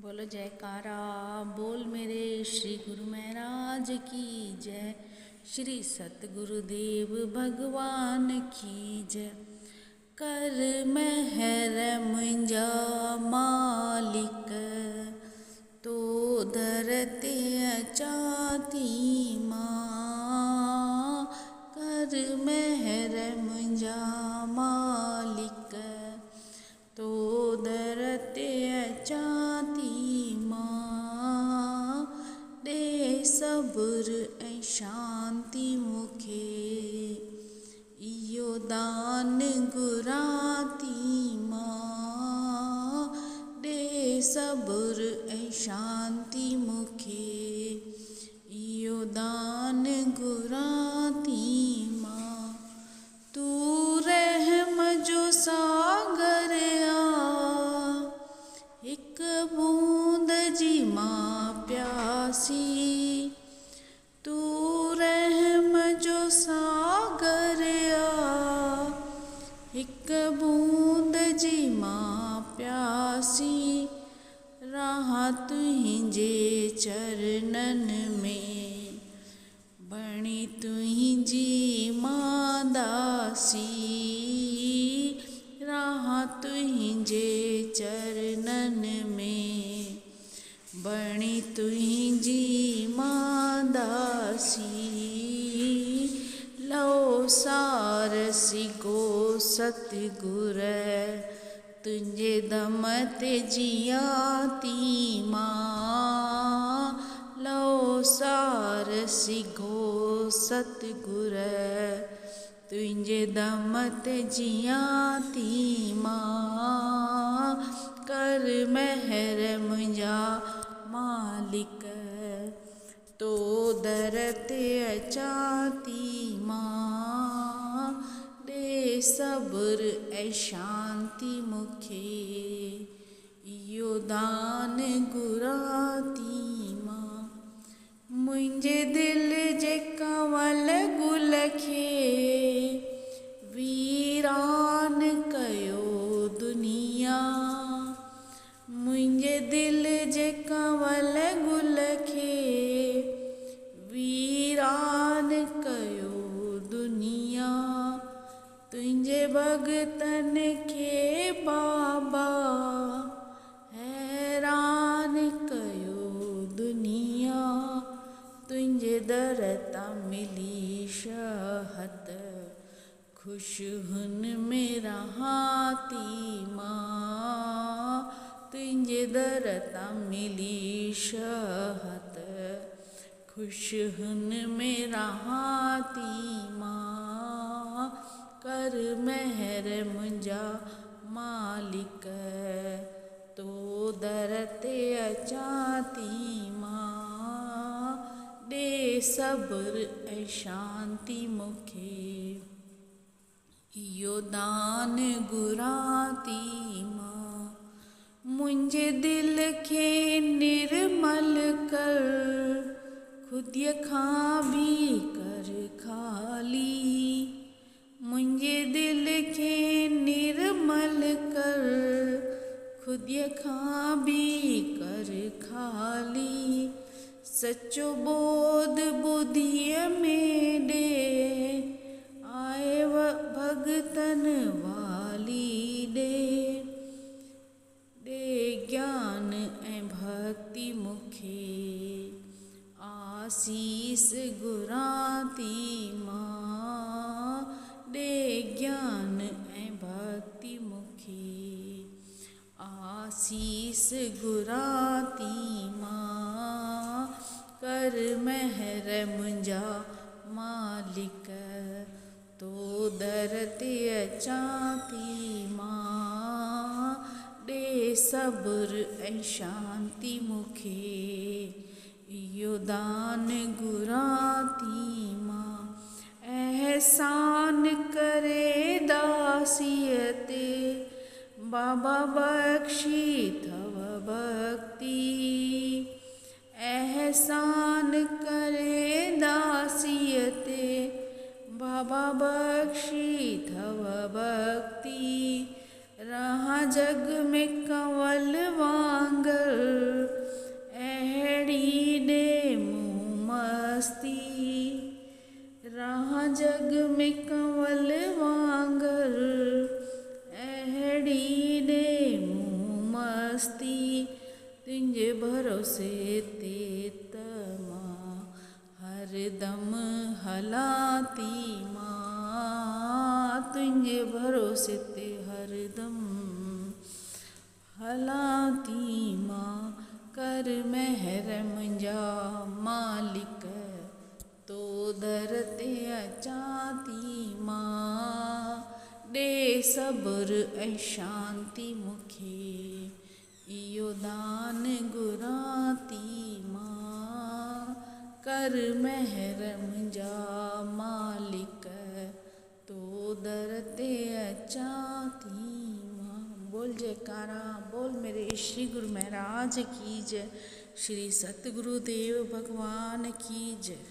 बोलो जयकारा बोल मेरे श्री गुरु महाराज की जय। श्री सतगुरुदेव भगवान की जय। कर मेहर मुंजा मालिक तो धरते चाती माँ। कर मेहर मुंजा मालिक तो धरते चाती माँ। दे सब्र ऐं शांति मुखे इयो दान गुराती माँ। दे सब्र ऐं शांति मुखे इयो दान गुराती माँ। तू रहम जो सागर एक बूंद जी माँ प्यासी। तू रहम जो सागर एक बूंद जी माँ प्यासी। रहा तुझे चरणन में बणी तुझी माँ दासी। रहा तुझे चरणन में बणी तुझी माँ दासी। लो सारसी गो सतगुर तुझे दम ते जियाती माँ। लो सारसी गो सतगुर तुझे दम ते जियाती माँ। कर मेहर मुंजा मालिक तो दर ते चाती माँ। दे सब्र ऐं शांति मुखे इयो दान गुराती माँ। मुंहिंजे दिल जे कंवल गुल खे वीरान कयो दुनिया। मुंहिंजे दिल जे कंवल गुल खे वीरान कयो दुनिया। तुंहिंजे भगतन खे बाबा हैरान कयो दुनिया। तुंहिंजे दर तां मिली शहत खुश हुन में रहाती माँ। तुंहिंजे दर तां मिली शहत खुश हुन में रहाती माँ। कर मेहर मुंजा मालिक तो दर ते अचाती माँ। दे सब्र ऐं शांति मुखे इयो दान गुराती माँ। मुंहिंजे दिल खे निर्मल कर खुदीअ खां भी कर खाली। मुंहिंजे दिल खे निर्मल कर खुदीअ खां भी कर खाली। सच्चो बोध बुद्धीअ में ॾे आए भगतन वाली। ॾे ज्ञान ऐं भक्ति मुखे आसीस गुराती माँ। ॾे ज्ञान ऐं भक्ति मुखे आसीस गुराती माँ। कर मेहर मुंजा मालिक तो दर ते अचाती माँ। ॾे सब्र ऐं शांति मुखे इयो दान गुराती माँ। एहसान करे दासीअ ते बाबा बख्शी थव भक्ति। एहसान करे दासीअ ते बाबा बख्शी थव भक्ति। रहा जग में कंवल वांगर हस्ती तुंहिंजे भरोसे ते त मां हरदम हलां थी मां तुंहिंजे भरोसे ते हरदम हलां थी मां कर महर मुंहिंजा मालिक तो दर ते अचां थी मां ॾे सब्र ऐं शांती मूंखे इहो दान घुरां थी मां कर महर मुंहिंजा मालिक तो दर ते अचां थी मां। बोल जयकारा, बोल मेरे श्री गुरु महाराज की जय, श्री सतगुरुदेव भगवान की जय।